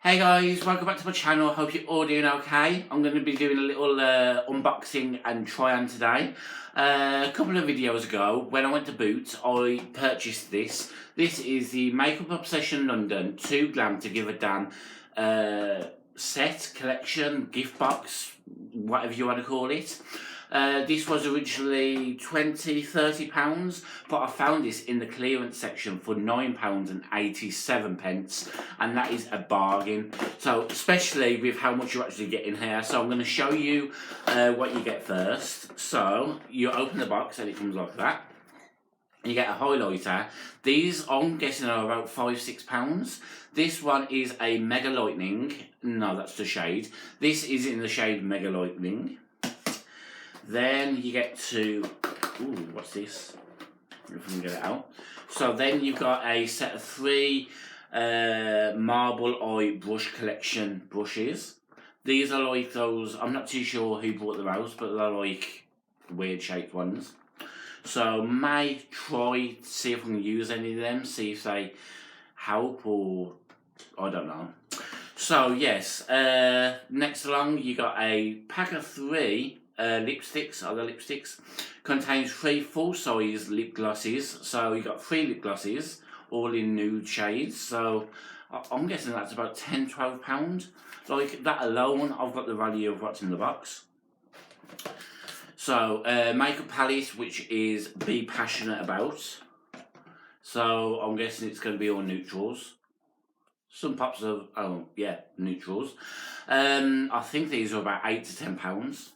Hey guys, welcome back to my channel. Hope you're all doing okay. I'm going to be doing a little unboxing and try on today. A couple of videos ago, when I went to Boots, I purchased this. This is the Makeup Obsession London 2 GLAM to give a damn set, collection, gift box, whatever you want to call it. This was originally £20–30, but I found this in the clearance section for £9.87, and that is a bargain. So, especially with how much you actually get in here. So I'm going to show you what you get first. So, you open the box and it comes like that. You get a highlighter. These, I'm guessing, are about £5–6. This one is a Mega Lightning. No, that's the shade. This is in the shade Mega Lightning. Then you get to, ooh, what's this? If I can get it out. So then you've got a set of 3 Marble Eye Brush Collection brushes. These are like those, I'm not too sure who bought them out, but they're like weird shaped ones. So may try to see if I can use any of them, see if they help or I don't know. So yes, next along you got a pack of 3 lipsticks, other lipsticks. Contains 3 full-size lip glosses. So you got 3 lip glosses, all in nude shades. So I'm guessing that's about £10–12. Like that alone, I've got the value of what's in the box. So makeup palette, which is Be Passionate About. So I'm guessing it's going to be all neutrals. Some pops of, oh yeah, neutrals. I think these are about £8–10.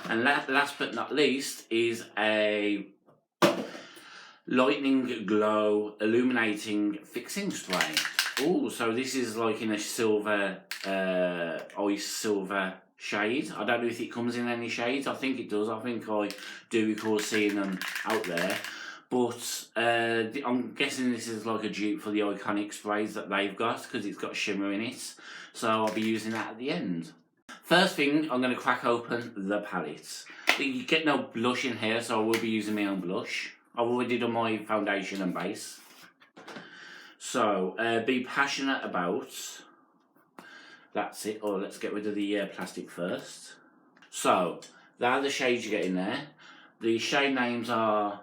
And last but not least is a Lightning Glow Illuminating Fixing Spray. Oh, so this is like in a silver, ice silver shade. I don't know if it comes in any shades. I think it does. I think I do recall seeing them out there. But I'm guessing this is like a dupe for the iconic sprays that they've got, because it's got shimmer in it. So I'll be using that at the end. First thing, I'm going to crack open the palette. You get no blush in here, so I will be using my own blush. I've already done my foundation and base. So, Be Passionate About. That's it. Oh, let's get rid of the plastic first. So, there are the shades you get in there. The shade names are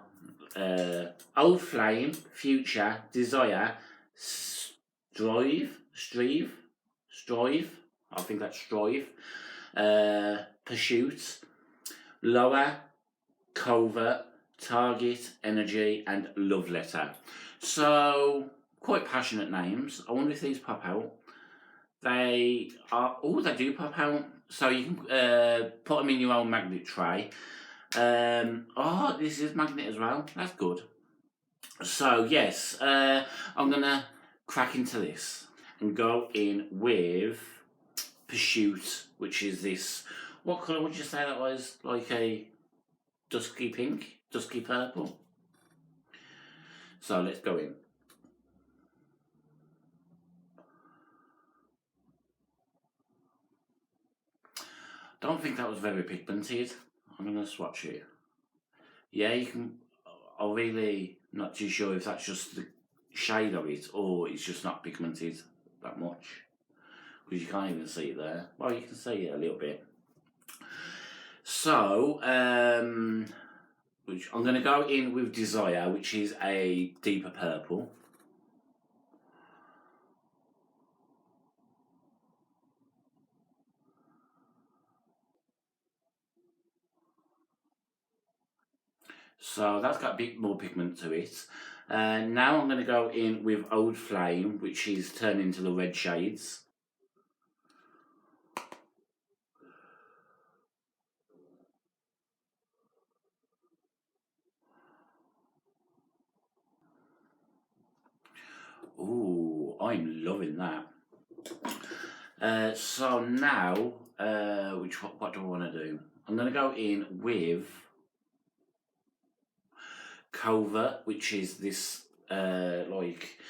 Old Flame, Future, Desire, Strive. I think that's Strive. Pursuit, Lower, Covert, Target, Energy, and Love Letter. So, quite passionate names. I wonder if these pop out. They are, oh, they do pop out. So you can put them in your own magnet tray. Oh, this is magnet as well. That's good. So, yes, I'm going to crack into this and go in with Pursuit, which is this, what colour would you say that was? Like a dusky pink, dusky purple. So let's go in. Don't think that was very pigmented. I'm going to swatch it. Yeah, you can, I'm really not too sure if that's just the shade of it or it's just not pigmented that much. Because you can't even see it there. Well, you can see it a little bit. So, which I'm going to go in with Desire, which is a deeper purple. So that's got a bit more pigment to it. Now I'm going to go in with Old Flame, which is turned into the red shades. Ooh, I'm loving that. So now, what do I want to do? I'm going to go in with Covert, which is this like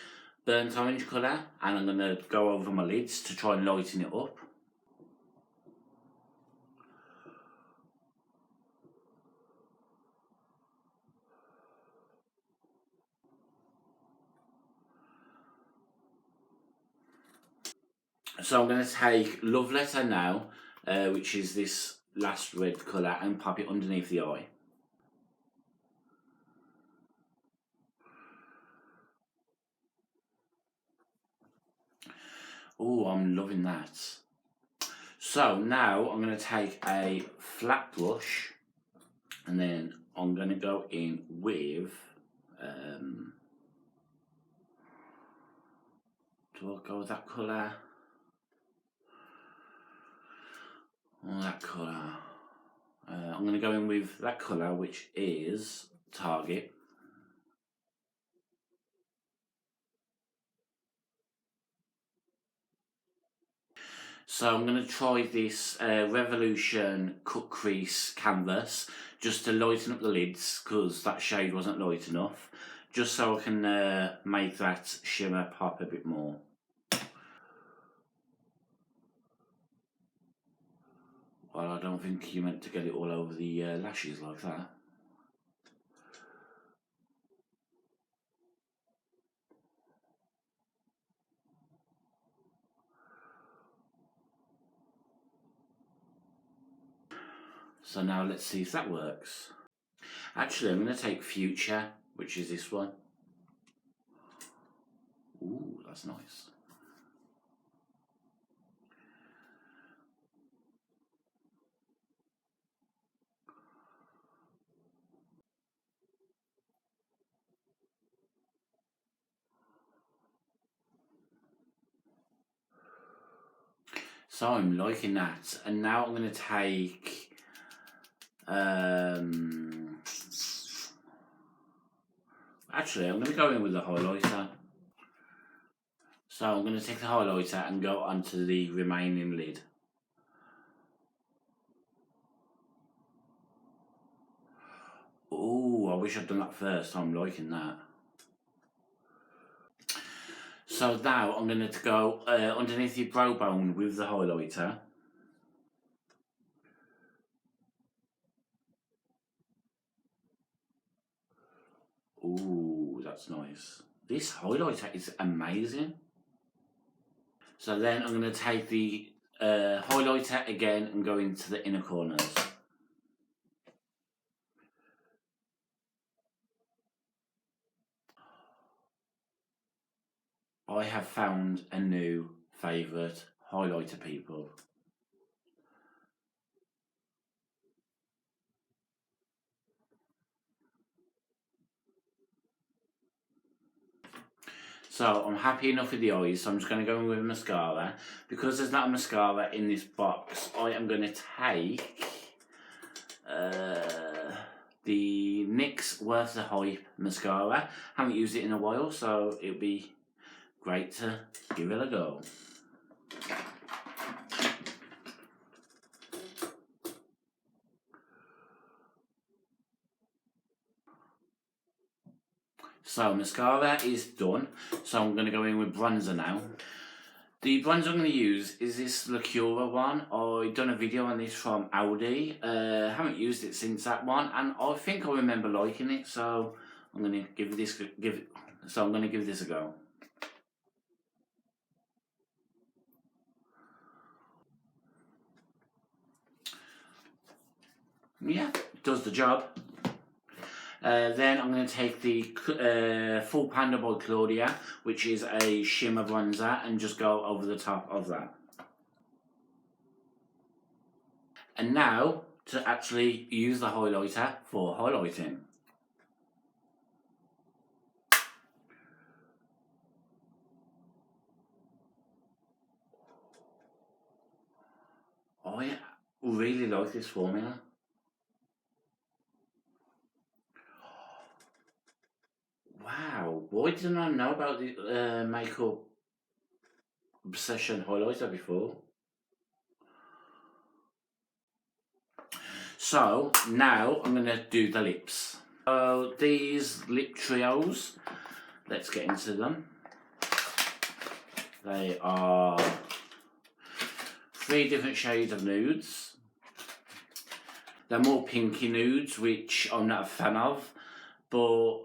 burnt orange colour, and I'm going to go over my lids to try and lighten it up. So I'm going to take Love Letter now, which is this last red colour, and pop it underneath the eye. Oh, I'm loving that. So now I'm going to take a flat brush, and then I'm going to go in with, do I go with that colour? Or that colour? I'm going to go in with that colour, which is Target. So I'm going to try this Revolution Cut Crease Canvas just to lighten up the lids, because that shade wasn't light enough, just so I can make that shimmer pop a bit more. Well, I don't think you meant to get it all over the lashes like that. So now let's see if that works. Actually, I'm going to take Future, which is this one. Ooh, that's nice. So I'm liking that, and now I'm going to take actually I'm going to go in with the highlighter. So I'm going to take the highlighter and go onto the remaining lid. Oh, I wish I'd done that first. I'm liking that. So now I'm going to go underneath your brow bone with the highlighter. Ooh, that's nice. This highlighter is amazing. So then I'm going to take the highlighter again and go into the inner corners. I have found a new favourite highlighter, people. So I'm happy enough with the eyes, so I'm just going to go in with mascara. Because there's not a mascara in this box, I am going to take the NYX Worth the Hype mascara. Haven't used it in a while, so it'll be great to give it a go. So mascara is done, so I'm going to go in with bronzer now. The bronzer I'm going to use is this Lacura one. I done a video on this from Audi. Haven't used it since that one, and I think I remember liking it, so I'm going to give this a go. Yeah, it does the job. Then I'm going to take the Full Panda by Claudia, which is a shimmer bronzer, and just go over the top of that. And now to actually use the highlighter for highlighting. I really like this formula. Wow, why didn't I know about the Makeup Obsession highlighter before? So now I'm going to do the lips. So these lip trios, let's get into them. They are 3 different shades of nudes. They're more pinky nudes, which I'm not a fan of, but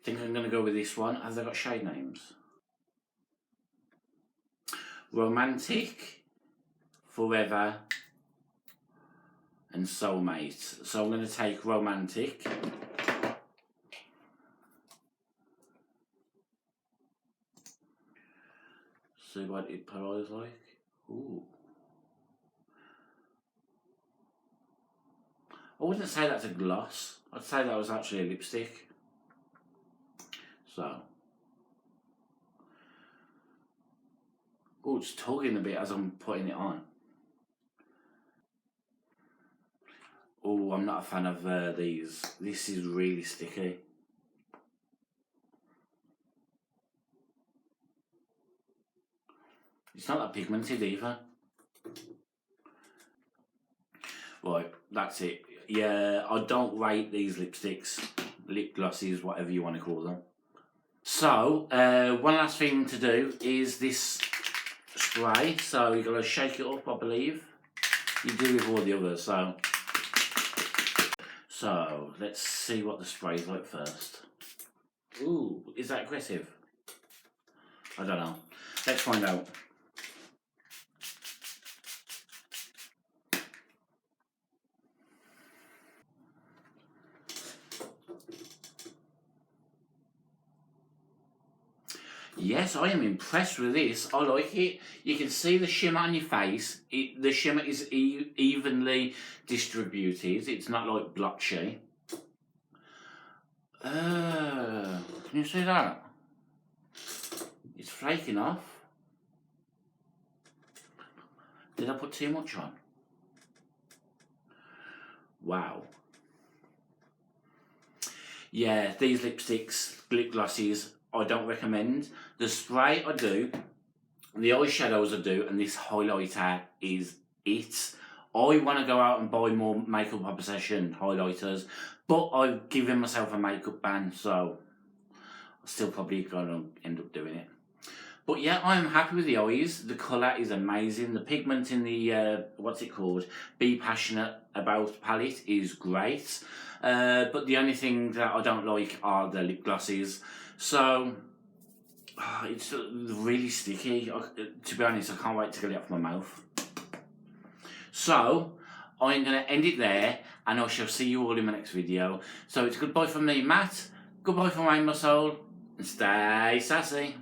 think I'm going to go with this one. Have they got shade names? Romantic, Forever, and Soulmate. So I'm going to take Romantic. See what it eyes like. Ooh. I wouldn't say that's a gloss. I'd say that was actually a lipstick. So. Oh, it's tugging a bit as I'm putting it on. Oh, I'm not a fan of these. This is really sticky. It's not that pigmented either. Right, that's it. Yeah, I don't rate these lipsticks, lip glosses, whatever you want to call them. So, one last thing to do is this spray. So you've got to shake it up, I believe. You do with all the others, So, let's see what the spray's like first. Ooh, is that aggressive? I don't know. Let's find out. Yes, I am impressed with this. I like it. You can see the shimmer on your face. The shimmer is evenly distributed. It's not like blotchy. Can you see that? It's flaking off. Did I put too much on? Wow. Yeah, these lipsticks, lip glosses, I don't recommend. The spray I do, the eyeshadows I do, and this highlighter is it. I want to go out and buy more makeup obsession highlighters, but I've given myself a makeup ban, so I'm still probably going to end up doing it. But yeah, I am happy with the eyes. The colour is amazing. The pigment in the, what's it called? Be Passionate About palette is great. But the only thing that I don't like are the lip glosses. So, it's really sticky. To be honest, I can't wait to get it off my mouth. So, I'm going to end it there, and I shall see you all in my next video. So, it's goodbye from me, Matt. Goodbye from my soul, and stay sassy.